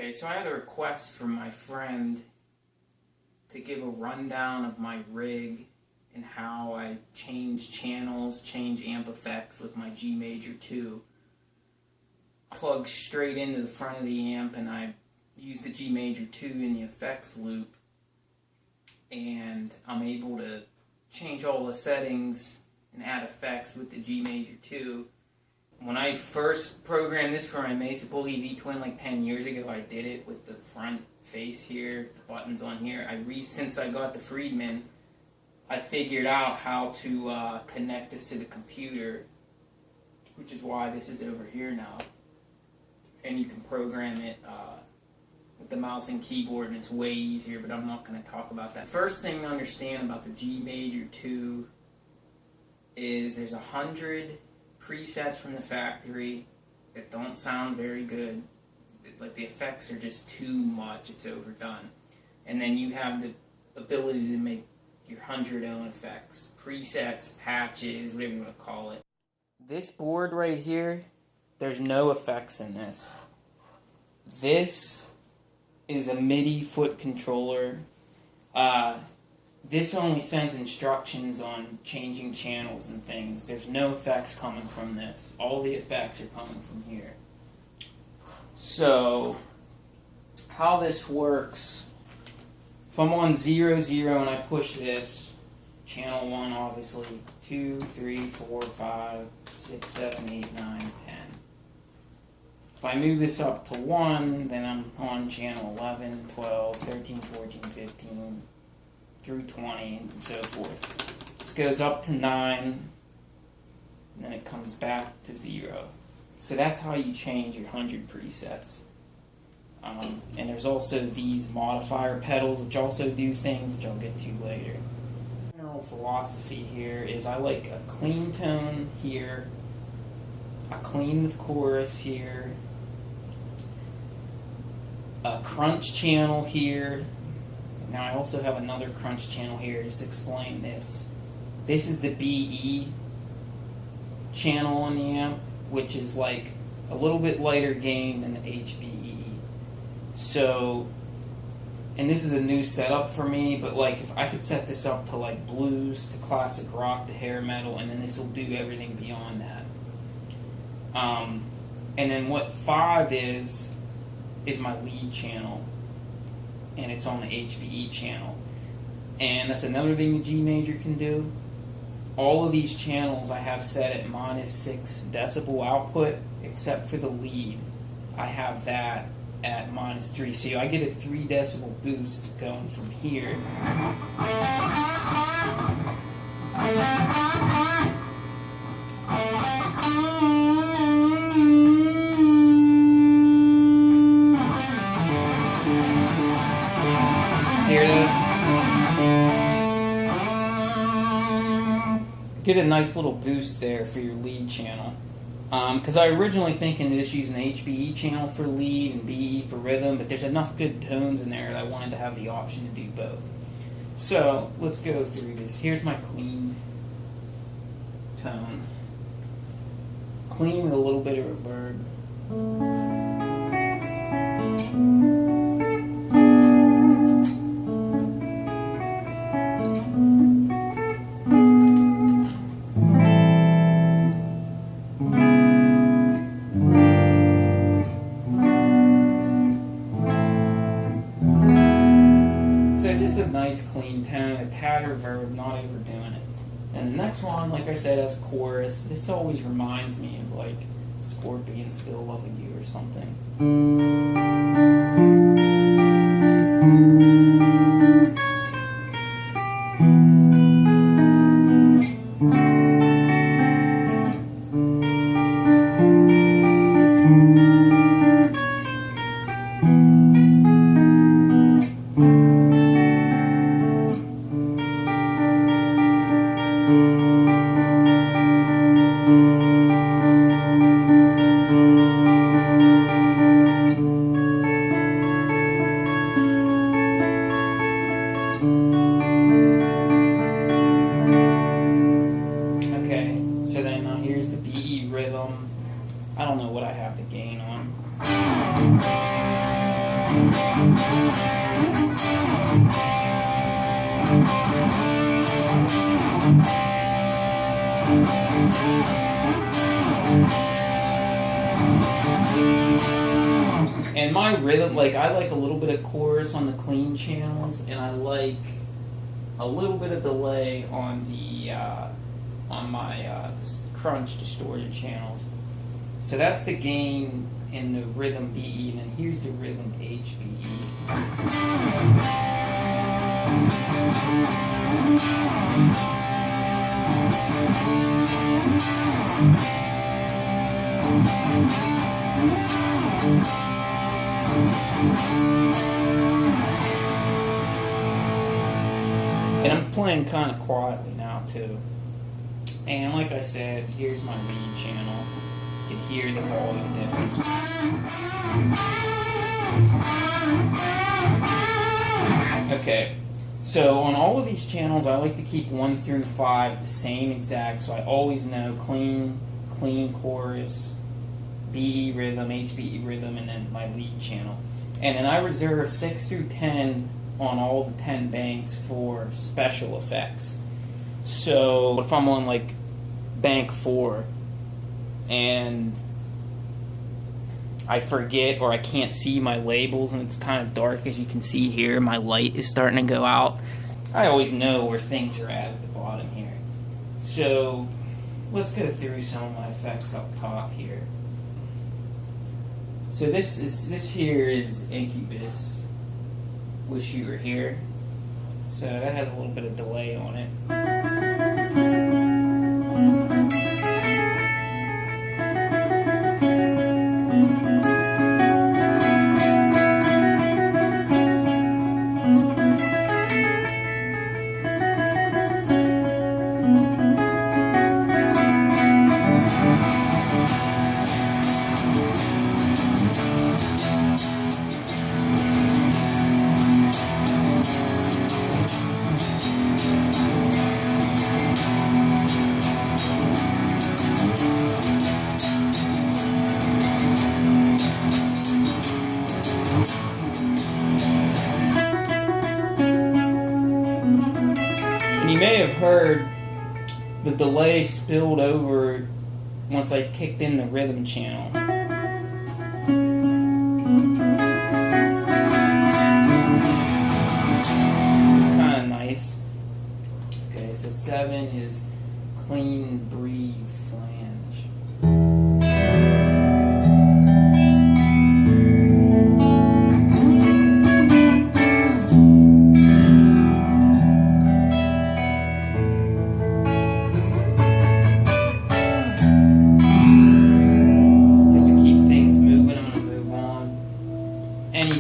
Okay, so I had a request from my friend to give a rundown of my rig and how I change channels, change amp effects with my G Major 2. I plug straight into the front of the amp and I use the G Major 2 in the effects loop, and I'm able to change all the settings and add effects with the G Major 2. When I first programmed this for my Mesa Boogie V-Twin like 10 years ago, I did it with the front face here, the buttons on here. Since I got the Friedman, I figured out how to connect this to the computer, which is why this is over here now. And you can program it with the mouse and keyboard, and it's way easier, but I'm not going to talk about that. First thing to understand about the G Major 2 is there's 100 presets from the factory that don't sound very good. Like, the effects are just too much, it's overdone. And then you have the ability to make your 100 own effects, presets, patches, whatever you want to call it. This board right here, there's no effects in this. This is a MIDI foot controller. This only sends instructions on changing channels and things. There's no effects coming from this. All the effects are coming from here. So, how this works, if I'm on 0, 0 and I push this, channel 1 obviously, 2, 3, 4, 5, 6, 7, 8, 9, 10. If I move this up to 1, then I'm on channel 11, 12, 13, 14, 15, through 20, and so forth. This goes up to 9, and then it comes back to 0. So that's how you change your 100 presets. And there's also these modifier pedals, which also do things, which I'll get to later. General philosophy here is I like a clean tone here, a clean with chorus here, a crunch channel here. Now I also have another crunch channel here, just to explain this. This is the BE channel on the amp, which is like a little bit lighter gain than the HBE. So, and this is a new setup for me, but like if I could set this up to like blues, to classic rock, to hair metal, and then this will do everything beyond that. And then what 5 is my lead channel, and it's on the HBE channel. And that's another thing the G Major can do. All of these channels I have set at -6 decibel output, except for the lead. I have that at -3, so I get a 3 decibel boost going from here. Hear that? Get a nice little boost there for your lead channel. Because I originally thinking just using the HBE channel for lead and BE for rhythm, but there's enough good tones in there that I wanted to have the option to do both. So let's go through this. Here's my clean tone. Clean with a little bit of reverb. Just a nice clean tone, a tad reverb, not overdoing it. And the next one, like I said, has chorus. This always reminds me of like Scorpion Still Loving You or something. I don't know what I have the gain on. And my rhythm, like, I like a little bit of chorus on the clean channels, and I like a little bit of delay on the on my crunch distorted channels. So that's the gain in the rhythm BE, and then here's the rhythm HBE. And I'm playing kind of quietly now too. And like I said, here's my lead channel. You can hear the volume difference. Okay, so on all of these channels, I like to keep 1 through 5 the same exact, so I always know clean chorus, BE rhythm, HBE rhythm, and then my lead channel. And then I reserve 6 through 10 on all the 10 banks for special effects. So if I'm on like bank 4 and I forget or I can't see my labels and it's kind of dark, as you can see here, my light is starting to go out, I always know where things are at the bottom here. So let's go through some of my effects up top here. So this here is Incubus, Wish You Were Here. So that has a little bit of delay on it. You may have heard the delay spilled over once I kicked in the rhythm channel. It's kind of nice. Okay, so 7 is clean, breathe, flange.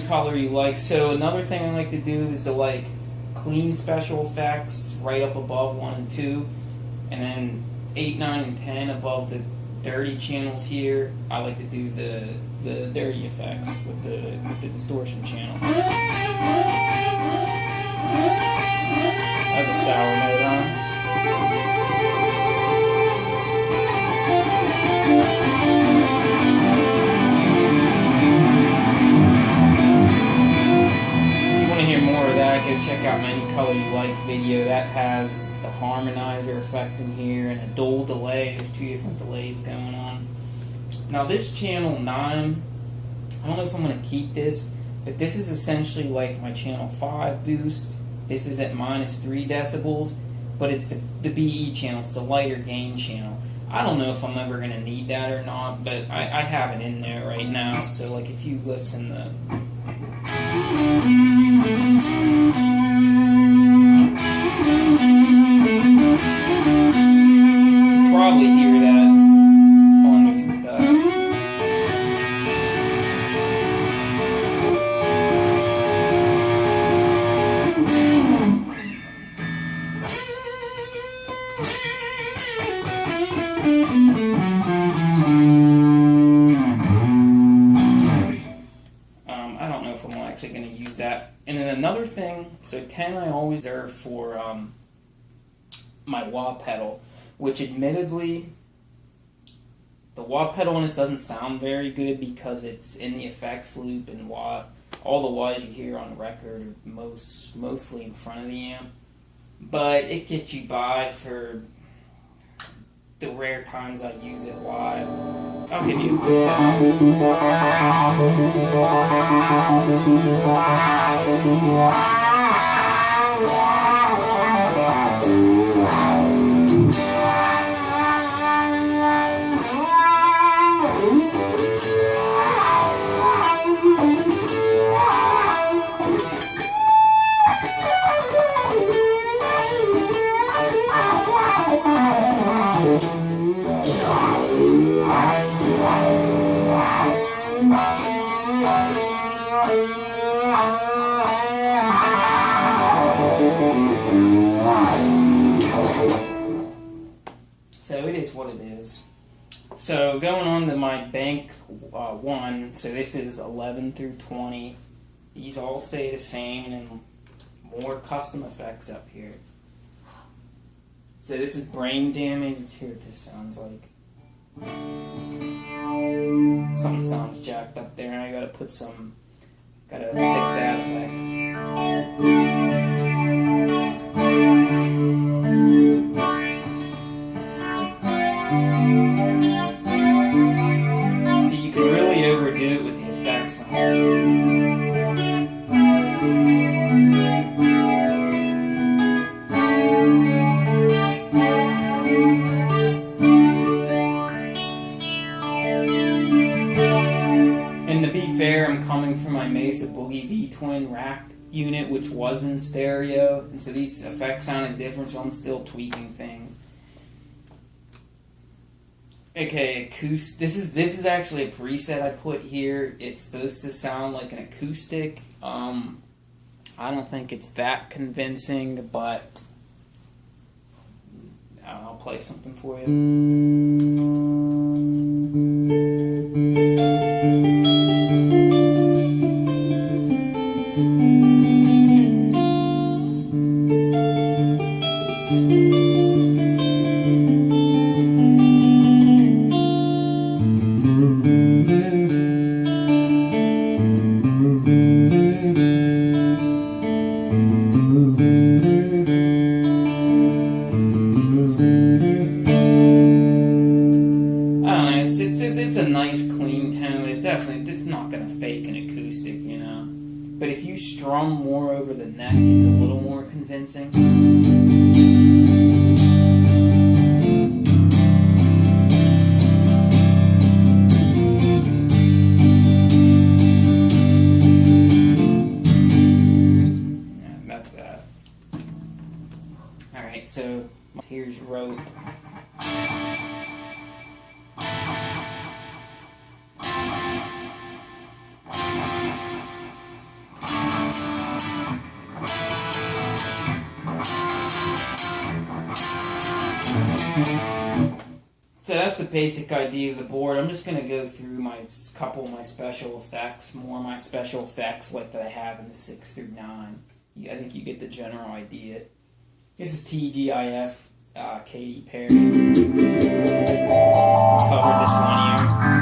Color you like. So another thing I like to do is to like clean special effects right up above 1 and 2, and then 8, 9, and 10 above the dirty channels here. I like to do the dirty effects with the distortion channel. That's a sour note on. Go check out my Any Color You Like video. That has the harmonizer effect in here and a dual delay. There's 2 different delays going on. Now this channel 9, I don't know if I'm going to keep this, but this is essentially like my channel 5 boost. This is at -3 decibels, but it's the BE channel, it's the lighter gain channel. I don't know if I'm ever going to need that or not, but I have it in there right now. So like if you listen to... probably hear that on these I don't know if I'm actually going to use that. And then another thing, so 10 I always reserve for my wah pedal, which admittedly, the wah pedal on this doesn't sound very good because it's in the effects loop and wah. all the wahs you hear on the record are mostly in front of the amp. But it gets you by for the rare times I use it live. I'll give you a quick So it is what it is. So going on to my bank 1, so this is 11 through 20. These all stay the same, and more custom effects up here. So this is brain damage. Let's hear what this sounds like. Something sounds jacked up there, and I gotta fix that effect. See, you can really overdo it with the effects on this. And to be fair, I'm coming from my Mesa Boogie V-Twin rack unit, which was in stereo, and so these effects sounded different, so I'm still tweaking things. Okay, this is actually a preset I put here. It's supposed to sound like an acoustic. I don't think it's that convincing, but I'll play something for you. It's a nice clean tone. It's not gonna fake an acoustic, you know. But if you strum more over the neck, it's a little more convincing. Yeah, that's that. Alright, so here's rope. So that's the basic idea of the board. I'm just going to go through my couple of my special effects, more of my special effects like that I have in the 6 through 9. I think you get the general idea. This is TGIF, Katy Perry. Covered this one year.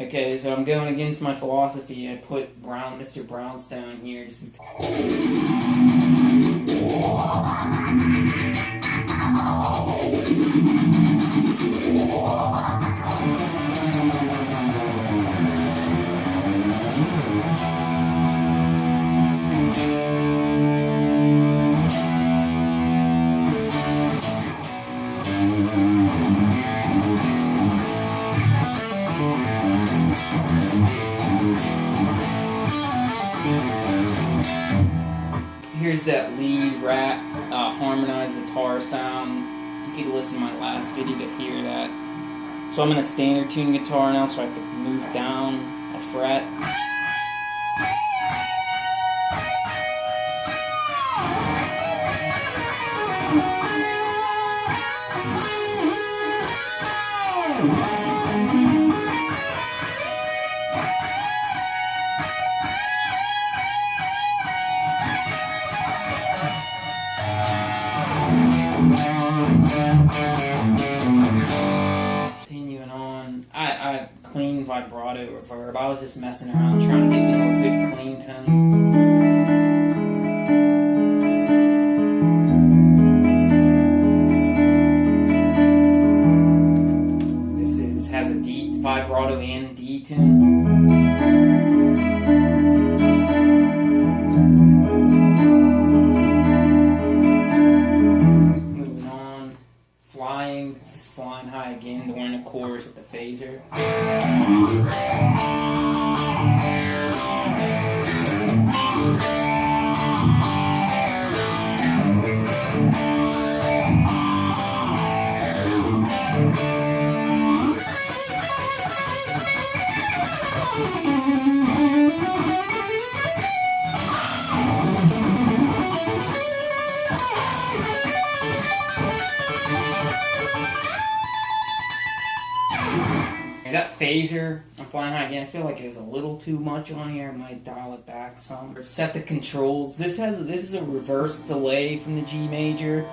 Okay, so I'm going against my philosophy. I put Mr. Brownstone here just here's that lead rat harmonized guitar sound. You could listen to my last video to hear that. So I'm in a standard tune guitar now, so I have to move down a fret. reverb. I was just messing around trying to get a good clean tone. Has a D vibrato and D tune. Moving on, flying. This is flying high again. We're in the chorus with the phaser. And that phaser, I'm flying high again, I feel like there's a little too much on here. I might dial it back some. Set the controls. This is a reverse delay from the G major.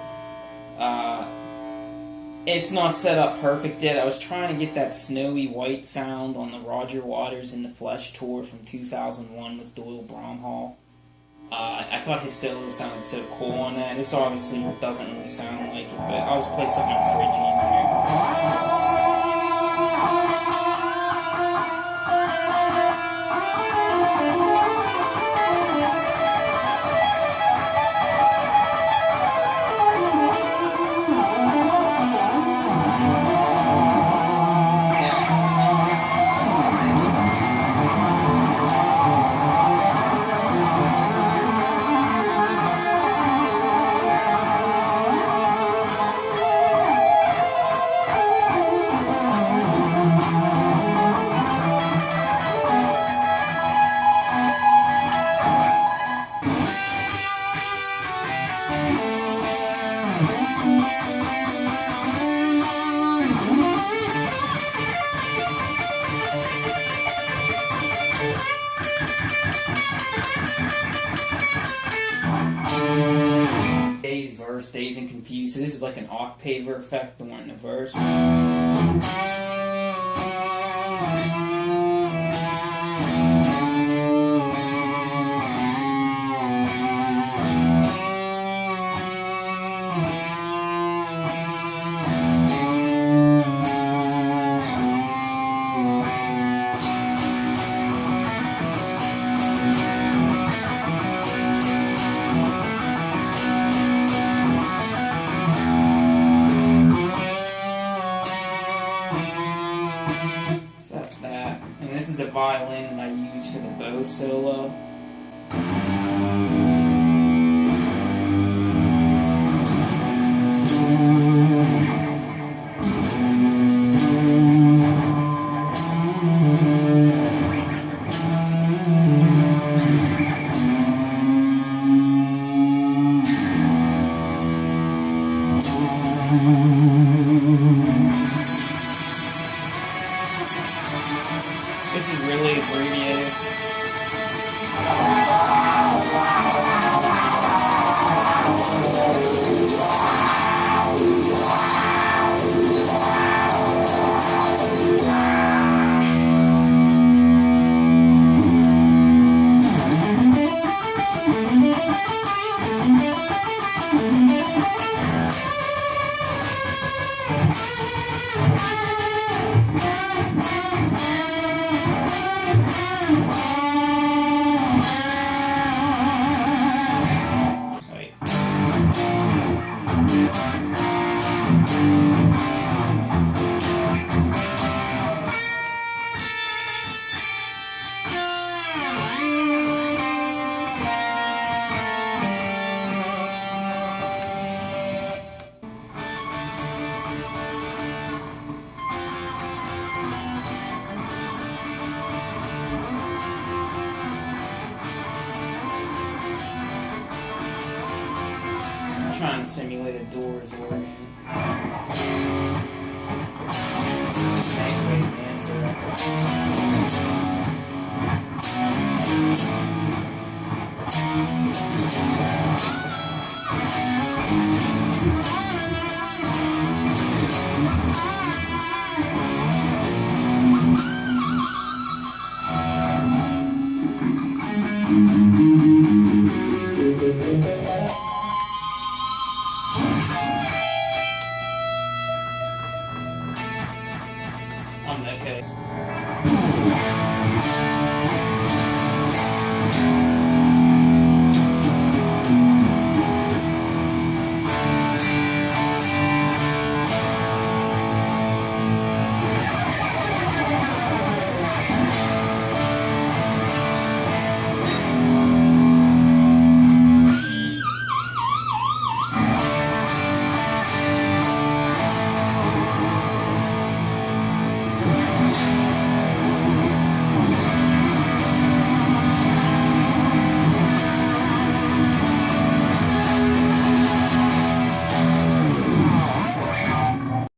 It's not set up perfect yet. I was trying to get that snowy white sound on the Roger Waters in the Flesh tour from 2001 with Doyle Bromhall. I thought his solo sounded so cool on that. This obviously doesn't really sound like it, but I'll just play something Phrygian here. Verse, dazed and confused. So this is like an octaver effect during the verse. This is the violin that I use for the bow solo. This is really abbreviated. Trying to simulate a Doors organ. Anyway, answer. Thank